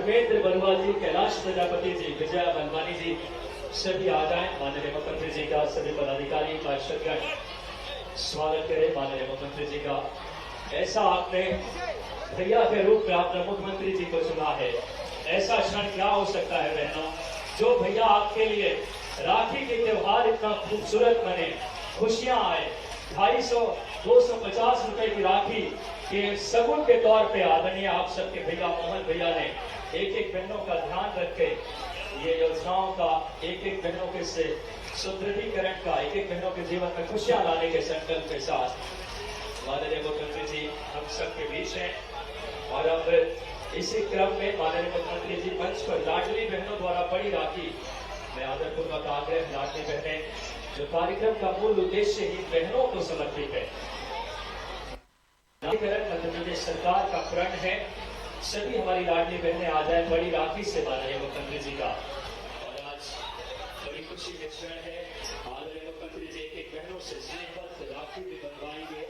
धर्मेंद्र बलुआ जी, कैलाश प्रजापति जी, विजय बलवानी जी सभी आ जाए। माननीय मुख्यमंत्री जी का सभी पदाधिकारी पार्षदगण स्वागत करें माननीय मुख्यमंत्री जी का। ऐसा आपने भैया के रूप में आपने मुख्यमंत्री जी को चुना है, ऐसा क्षण क्या हो सकता है बहनों, जो भैया आपके लिए राखी के त्योहार इतना खूबसूरत बने, खुशियां आए। 250 रुपए की राखी के सगुन के तौर पे आदरणीय आप सबके भैया मोहन भैया ने एक एक बहनों का ध्यान रख के ये योजनाओं का, एक एक बहनों के से सुदृढ़ीकरण का, एक एक बहनों के जीवन में खुशियां लाने के संकल्प के साथ माननीय मुख्यमंत्री जी हम सबके बीच हैं। और अब इसी क्रम में माननीय मुख्यमंत्री जी मंच पर लाडली बहनों द्वारा बड़ी राखी में आदरपूर्वक आग्रह, लाडली बहनें जो कार्यक्रम का मूल उद्देश्य ही बहनों को समर्पित है, मध्य प्रदेश सरकार का प्रण है, सभी हमारी लाडली बहनें आ जाए बड़ी राखी से माननीय मुख्यमंत्री जी का। और आज बड़ी खुशी के क्षण है, आदरणीय मुख्यमंत्री जी एक एक बहनों से स्नेहबद्ध राखी भी बनवाएंगे,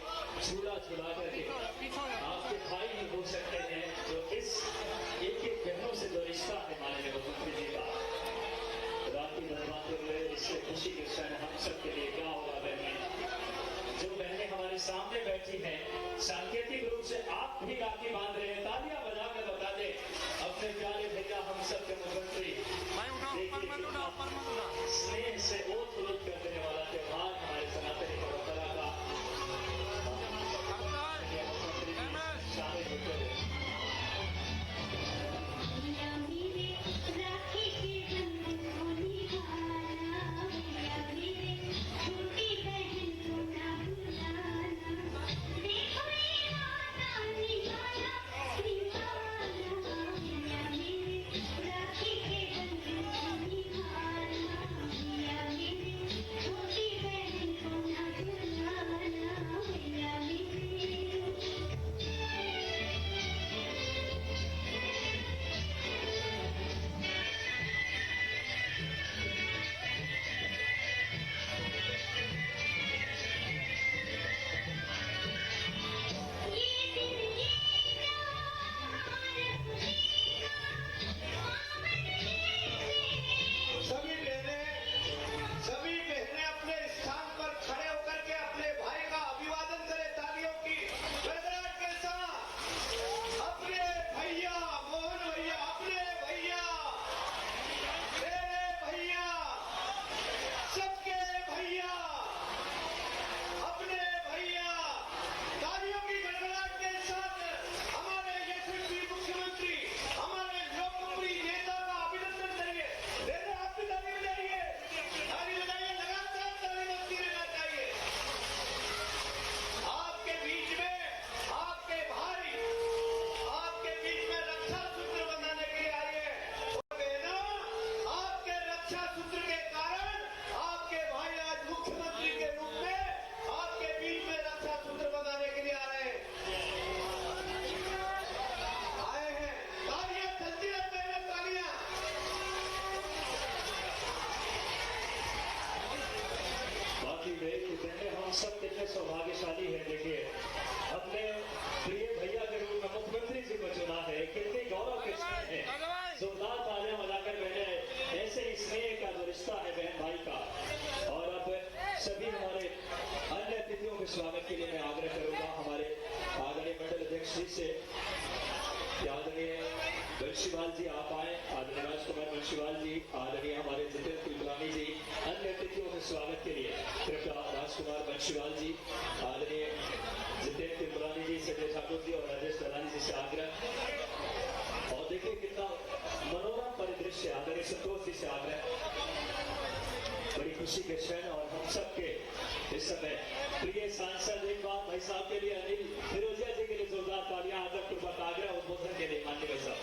झूला झूला करके। आपके भाई ही हो सकते हैं जो इस एक एक बहनों से जो रिश्ता है माननीय मुख्यमंत्री जी का, राखी बनवाते हुए इससे खुशी के क्षण हम सबके लिए क्या होगा। बहनें जो बहनें हमारे सामने बैठी हैं, सांकेतिक रूप से आप भी राखी बांध रहे हैं, तालियां बजाकर बता दें अपने प्यारे भैया हम सबके मुख्यमंत्री। स्नेह से ओत-प्रोत कर देने वाला त्योहार हमारे सनातनी परंपरा का शामिल होते हैं। सब कितने सौभाग्यशाली है। देखिए अपने प्रिय भैया के रूप में मुख्यमंत्री जी को चुना है, कितने गौरव के क्षण है। जोरदार तालियां बजाकर बहने ऐसे ही स्नेह का जो रिश्ता है बहन भाई का। और अब सभी हमारे अन्य अतिथियों के स्वागत के लिए मैं आग्रह करूंगा हमारे आदरणीय मंडल अध्यक्ष जी से, आदरणीय बंशीवाल जी आप आए, आदरणीय राजकुमार बंशीवाल जी, आदरणीय हमारे जितेंद्र त्रिपुरानी जी, अन्य अतिथियों के स्वागत के लिए कृपया राजकुमार बंशीवाल जी, आदरणीय जितेंद्र त्रिपुरानी जी, संजय ठाकुर जी और राजेश दलानी जी से आग्रह। और देखिए कितना मनोरम परिदृश्य, आदरणीय संतोष जी से आग्रह। बड़ी खुशी के क्षण और हम सबके इस समय प्रिय सांसद एक बार भाई साहब के लिए अनिल फिरोजिया जी के लिए जोरदार तालियां, आदरपूर्वक आग्रह उद्बोधन के लिए माननीय भाई साहब।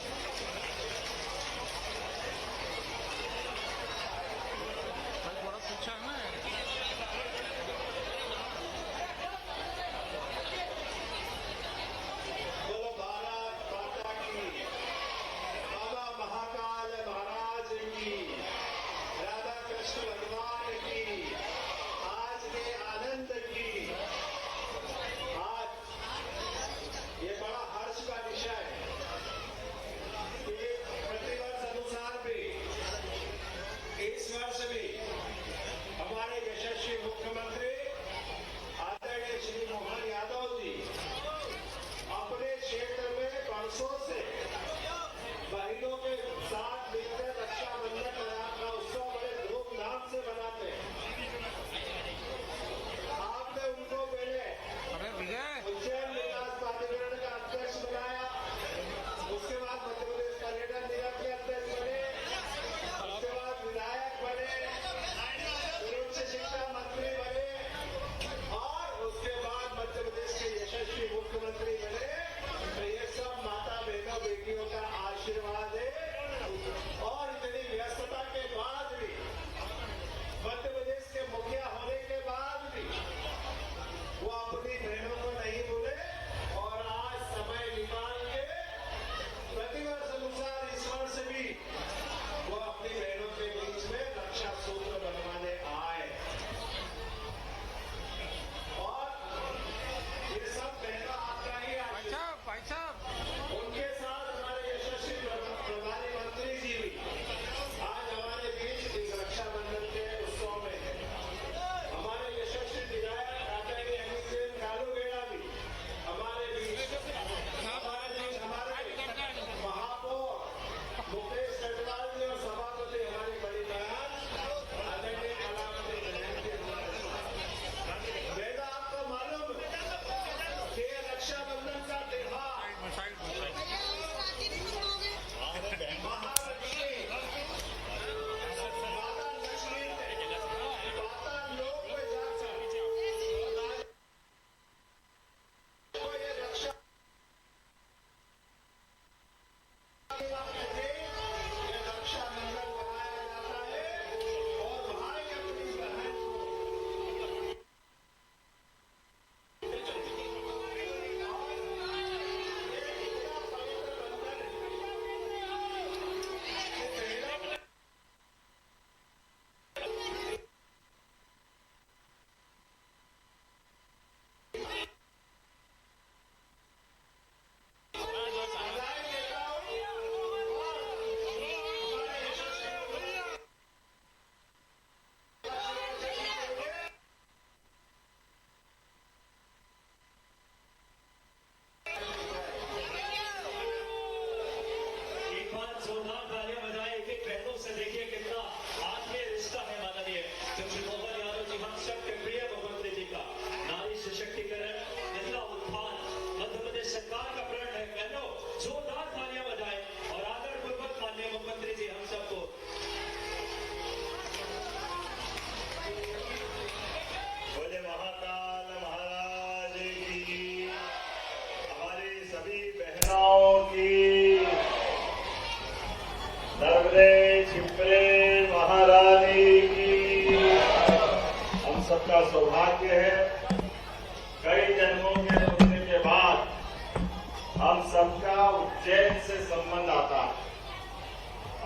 हम सबका उज्जैन से संबंध आता है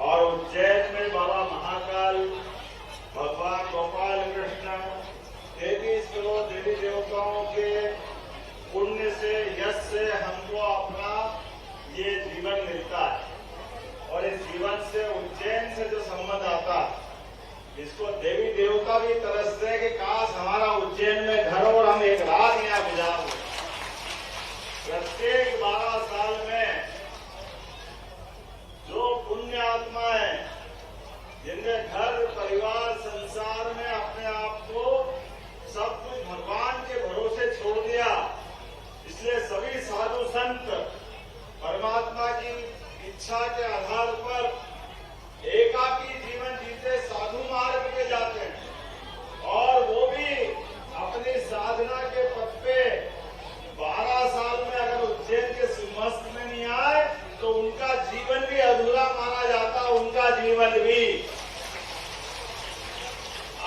और उज्जैन में बाबा महाकाल, भगवान गोपाल कृष्ण, 33 करोड़ देवी देवताओं के पुण्य से, यश से हमको अपना ये जीवन मिलता है और इस जीवन से उज्जैन से जो संबंध आता है इसको देवी देवता भी तरसते हैं कि काश हमारा उज्जैन में घर और हम एक रात यहाँ गुजार दें। प्रत्येक 12 साल में जो पुण्य आत्मा है जिनके घर परिवार संसार में अपने आप को सब कुछ भगवान के भरोसे छोड़ दिया, इसलिए सभी साधु संत परमात्मा की इच्छा के आधार पर एकाकी जीवन जीते साधु मार्ग पे जाते हैं और वो भी अपनी साधना के पथ पे 12 साल में अगर उज्जैन के सिंहस्थ में नहीं आए तो उनका जीवन भी अधूरा माना जाता, उनका जीवन भी।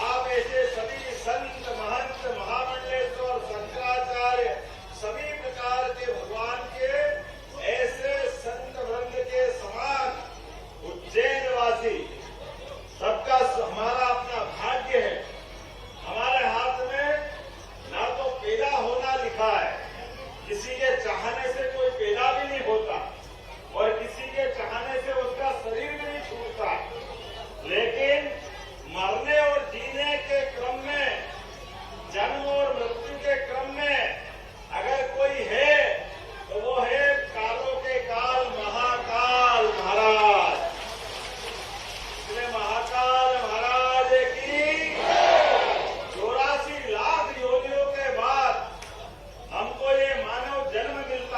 आप ऐसे सभी संत महंत महामंडलेश्वर शंकराचार्य सभी प्रकार के भगवान के ऐसे संत वृंद के समान उज्जैन वासी सबका हमारा अपना भाग्य है। हमारे हाथ में ना तो पैदा होना लिखा है, किसी के चाहने से कोई पैदा भी नहीं होता और किसी के चाहने से उसका शरीर भी नहीं छूटता, लेकिन मरने और जीने के क्रम में, जन्म और मृत्यु के क्रम में अगर कोई है तो वो है कालों के काल महाकाल महाराज। इसलिए महाकाल महाराज की 84 लाख योनियों के बाद हमको ये मानव जन्म मिलता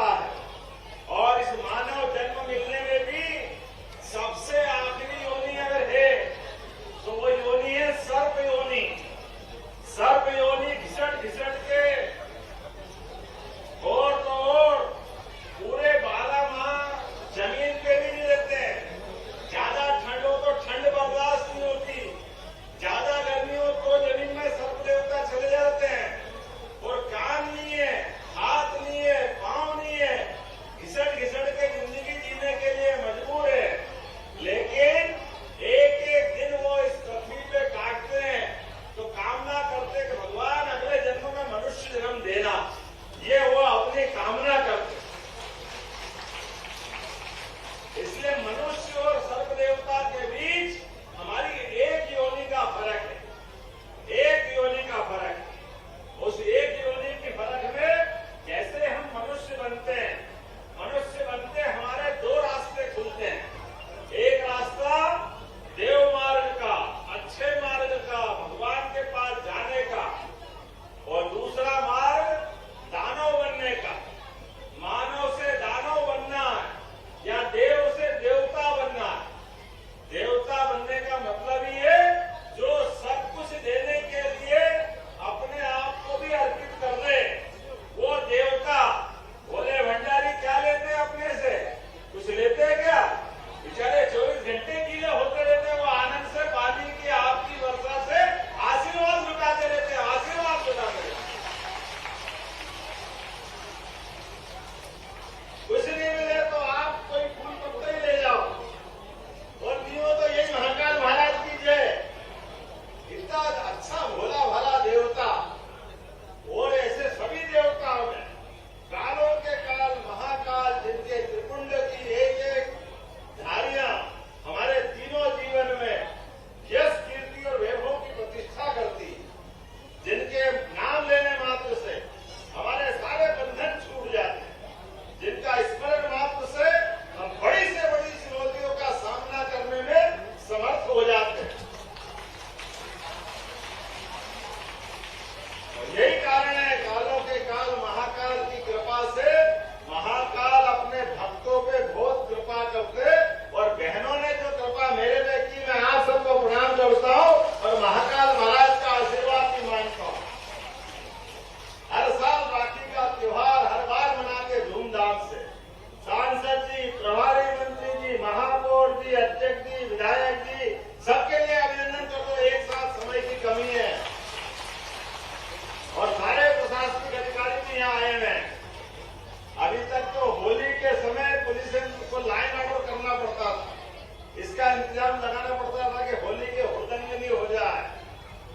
बड़ा इंतजाम लगाना पड़ता था कि होली के हुड़दंग नहीं हो जाए,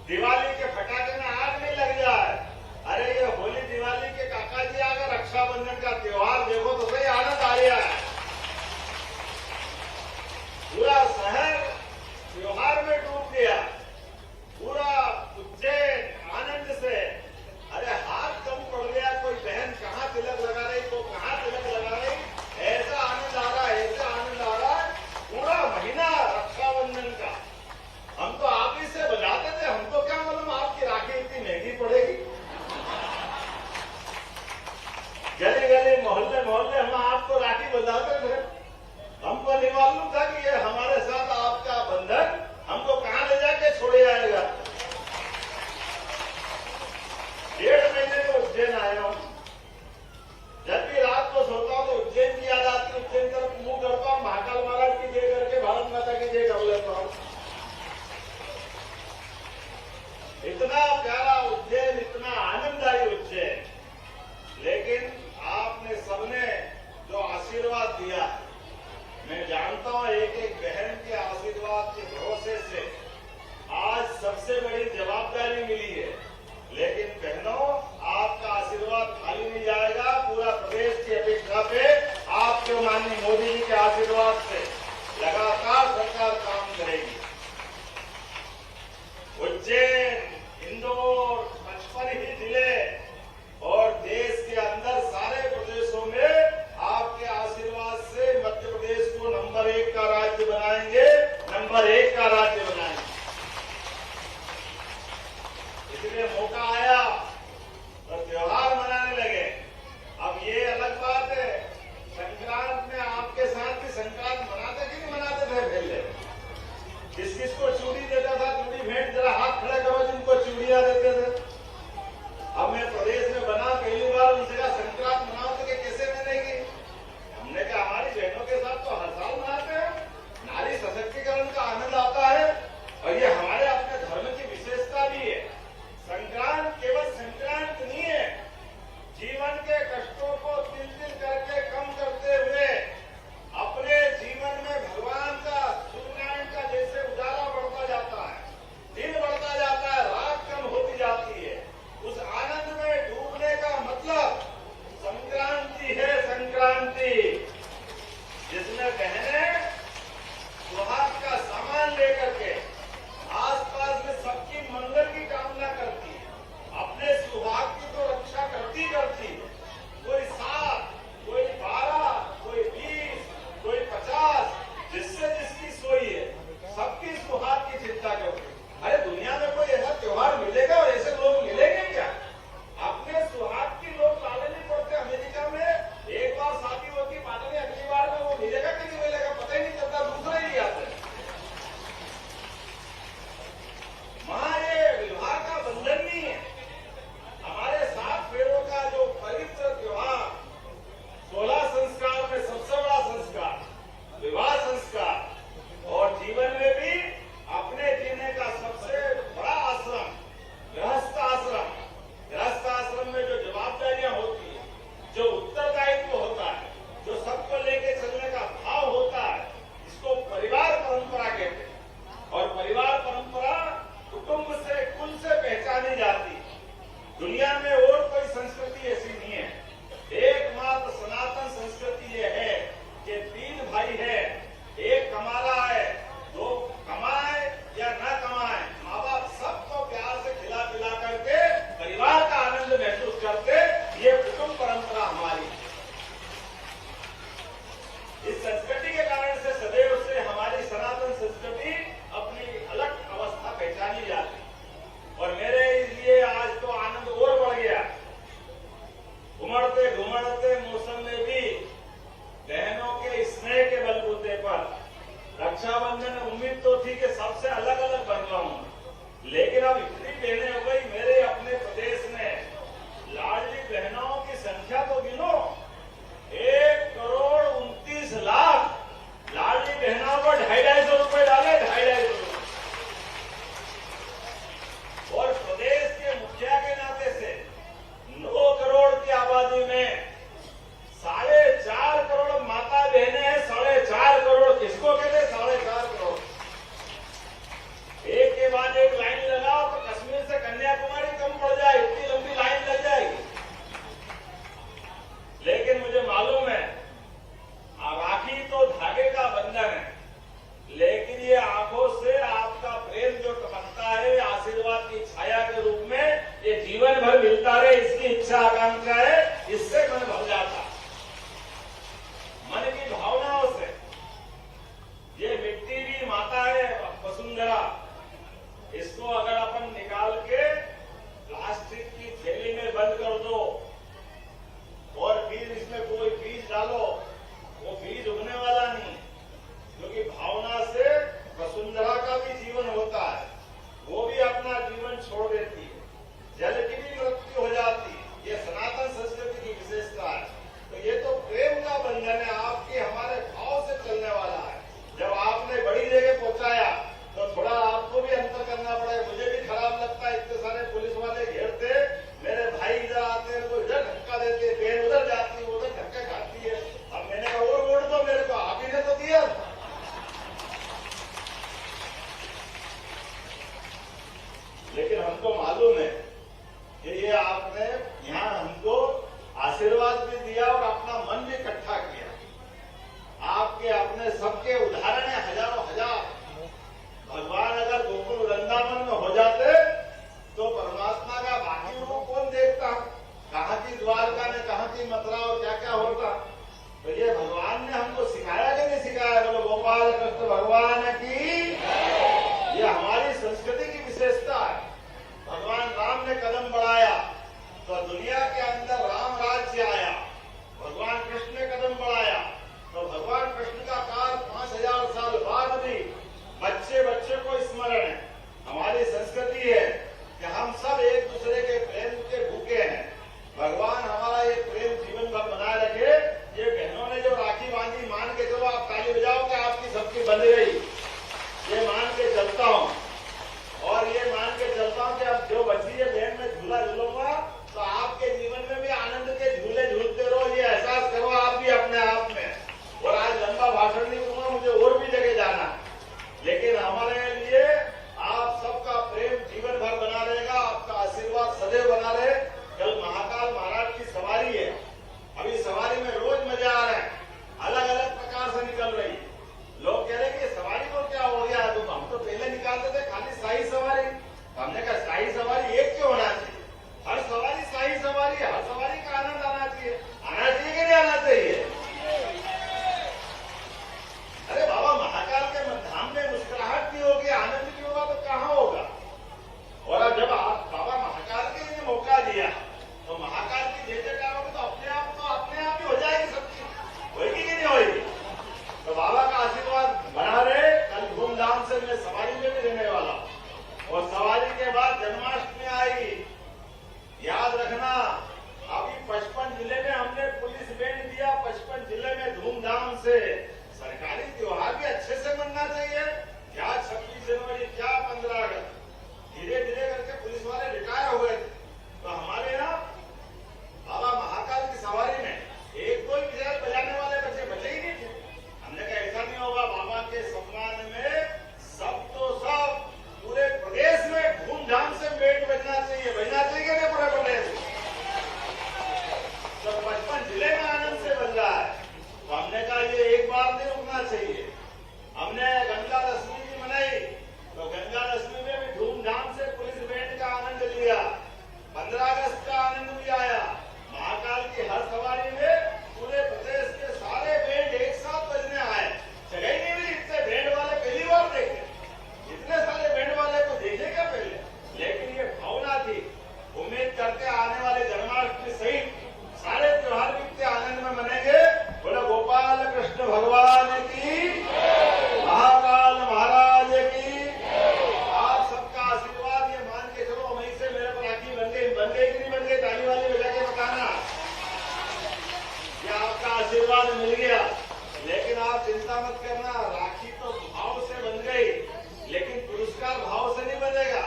दिवाली के पटाखे में आग नहीं लग जाए। अरे ये होली दिवाली के काका जी आ गए, रक्षाबंधन का त्योहार देखो तो सही, आनंद आ गया है। पूरा शहर त्योहार में डूब गया, पूरा उज्जैन आनंद से। अरे हाथ कम पड़ गया, कोई बहन कहाँ तिलक लगा रही, तो कहाँ तिलक लगा रही, ऐसा आनंद आ रहा है, ऐसा आनंद आ रहा है। पूरा महीना रक्षाबंधन का हम तो आप ही से बजाते थे, हमको क्या मालूम आपकी राखी इतनी महंगी पड़ेगी। गली गली मोहल्ले मोहल्ले हम आपको राखी बजाते थे, हमको नहीं मालूम था कि ये हमारे साथ आपका बंधन हमको कहाँ ले जाके छोड़ जाएगा। 1.5 महीने में उज्जैन आया हूँ, जब भी रात को सोता हूँ तो उज्जैन की याद आती, उज्जैन तरफ मुंह करता हूँ, महाकाल महाराज की जय करके भारत माता की जय कर लेता हूँ। इतना प्यारा उज्जैन, इतना आनंददायी उज्जैन, लेकिन आपने सबने जो आशीर्वाद दिया, मैं जानता हूँ मालूम है राखी तो धागे का बंधन है, लेकिन ये आंखों से आपका प्रेम जो टपकता है आशीर्वाद की छाया के रूप में, ये जीवन भर मिलता रहे, इसकी इच्छा आकांक्षा है, इससे मन भर जाता। मन की भावनाओं से। ये मिट्टी भी माता है वसुंधरा, इसको अगर अपन निकाल के प्लास्टिक की थैली में बंद कर दो और फिर इसमें कोई बीज डालो, वो बीज उगने वाला नहीं, क्योंकि भावना से वसुंधरा का भी जीवन होता है, वो भी अपना जीवन छोड़ देती है, जल की भी मृत्यु हो जाती है। ये सनातन संस्कृति की विशेषता है। तो ये तो प्रेम का बंधन है, आपके हमारे भाव से चलने वाला है। जब आपने बड़ी जगह पहुंचाया तो थोड़ा आपको भी अंतर करना पड़ा। मुझे भी खराब लगता है, इतने सारे पुलिस वाले घेरते, मेरे भाई इधर आते हैं तो इधर धक्का देते, बहन उधर जाती है, उधर धक्का खाती है। अब मैंने कहा और वोट दो मेरे को, आप ही ने तो दिया। लेकिन हमको मालूम है कि ये आपने यहाँ हमको आशीर्वाद भी दिया और अपना मन भी इकट्ठा किया। आपके अपने सबके उदाहरण है हजारों हजार। भगवान अगर गोकुल वृंदावन में हो जाते तो परमात्मा का बाकी रूप कौन देखता, कहाँ की द्वारका ने, कहाँ की मथुरा और क्या क्या होता। तो ये भगवान ने हमको सिखाया कि नहीं सिखाया? बोलो गोपाल कृष्ण भगवान की। ये हमारी संस्कृति की विशेषता है। भगवान राम ने कदम बढ़ाया तो दुनिया के अंदर राम राज्य आया। भगवान कृष्ण ने कदम बढ़ाया तो भगवान कृष्ण का काल 5000 साल बाद भी बच्चे बच्चे को स्मरण है। हमारी संस्कृति है कि हम सब एक दूसरे के प्रेम के भूखे हैं। भगवान हमारा ये प्रेम जीवन भर बनाए रखे। ये बहनों ने जो राखी बांधी, मान के चलो आप ताली बजाओ कि आपकी सबकी बंध गई, ये मान के चलता हूँ। और ये मान के चलता हूँ कि अब जो बची है बहन में झूला झूलूंगा तो आपके जीवन में भी आनंद के झूले झूलते रहो। ये एहसास करो आप भी अपने आप में। और आज लंबा भाषण नहीं दूंगा, मुझे और भी जगह जाना, लेकिन हमारे लिए आप सबका प्रेम जीवन भर बना रहेगा, आपका आशीर्वाद सदैव बना रहे। कल महाकाल महाराज की सवारी है, अभी सवारी में रोज मजा आ रहा है, अलग अलग प्रकार से निकल रही। लोग कह रहे कि सवारी को क्या हो गया, तो हम तो पहले निकालते थे खाली शाही सवारी। हमने कहा शाही सवारी एक क्यों होना चाहिए? हर सवारी शाही सवारी, हर सवारी का आनंद आना चाहिए। आना चाहिए कि नहीं आना चाहिए? अरे बाबा, महाकाल के धाम में मुस्कुराहट नहीं होगी, आनंद नहीं होगा तो कहाँ होगा? और अब जब आप बाबा महाकाल के लिए मौका दिया तो महाकाल की जय जयकार होगी तो अपने आप ही हो जाएगी सबकी। होगी कि नहीं होगी? तो बाबा का आशीर्वाद बना रहे। कल धूमधाम से मैं सवारी में भी रहने वाला हूँ और सवारी के बाद जन्माष्टमी आएगी। याद रखना, अभी 55 जिले में हमने पुलिस बैंड दिया, 55 जिले में धूमधाम से। सरकारी त्योहार भी अच्छे से मनना चाहिए। क्या 26 जनवरी, क्या 15 अगस्त, धीरे धीरे करके पुलिस वाले रिटायर हो गए थे। तो हमारे यहाँ बाबा महाकाल की सवारी में एक दो विजय बजाने वाले बचे ही नहीं थे। हमने कहा ऐसा नहीं होगा, बाबा के सम्मान में सब तो सब पूरे प्रदेश में धूमधाम से बैंड बजना चाहिए कि पूरे प्रदेश में। तो 55 जिले में आनंद से बज रहा है। तो हमने कहा ये एक बार नहीं रुकना चाहिए। हमने गंगा दशमी भी मनाई, तो गंगा दशमी में भी धूमधाम से पुलिस बैंड का आनंद लिया। 15 अगस्त का आनंद भी आया। महाकाल की हर सवारी में पूरे प्रदेश के सारे बैंड एक साथ बजने आए। जगह ही नहीं मिली, इतने बैंड वाले पहली बार देखे। इतने सारे बैंड वाले को देखे क्या पहले? लेकिन ये भावना थी। उम्मीद करते आने वाले जन्माष्टमी सहित सारे त्योहार भी इतने आनंद में मनेंगे। बोलो गोपाल कृष्ण भगवान की, महाकाल महाराज की। आप सबका आशीर्वाद ये मान के चलो, वहीं से मेरे पर राखी बन गई कि नहीं बन गई? ताली वाली बजा के बताना ये आपका आशीर्वाद मिल गया। लेकिन आप चिंता मत करना, राखी तो भाव से बन गई, लेकिन पुरस्कार भाव से नहीं बनेगा।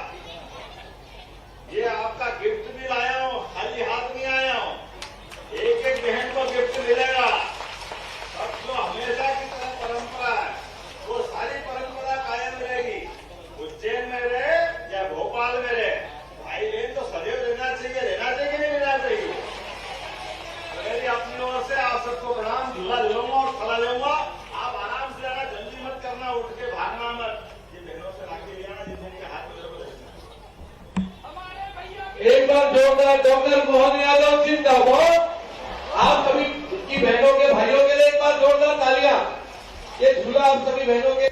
ये आपका गिफ्ट भी लाया हूँ, खाली हाथ नहीं आया हूँ। एक एक बहन को गिफ्ट मिलेगा। अब जो हमेशा की तरह परंपरा है वो सारी परंपरा कायम रहेगी। उज्जैन में रहे या भोपाल में रहे, भाई बहन तो सदैव रहना चाहिए कि नहीं रहना चाहिए? मेरी अपनी ओर से आप सबको प्रणाम। झूला लूंगा और थला लूंगा। आप आराम से आना, जल्दी मत करना, उठ के भागना मत। ये बहनों से राखी ले आना, जिनके हाथ में जरूर है। एक बार जोरदार डॉक्टर मोहन यादव जिंदाबाद। आप सभी की बहनों के भाइयों के लिए एक बार जोरदार तालियां। ये झूला आप सभी बहनों के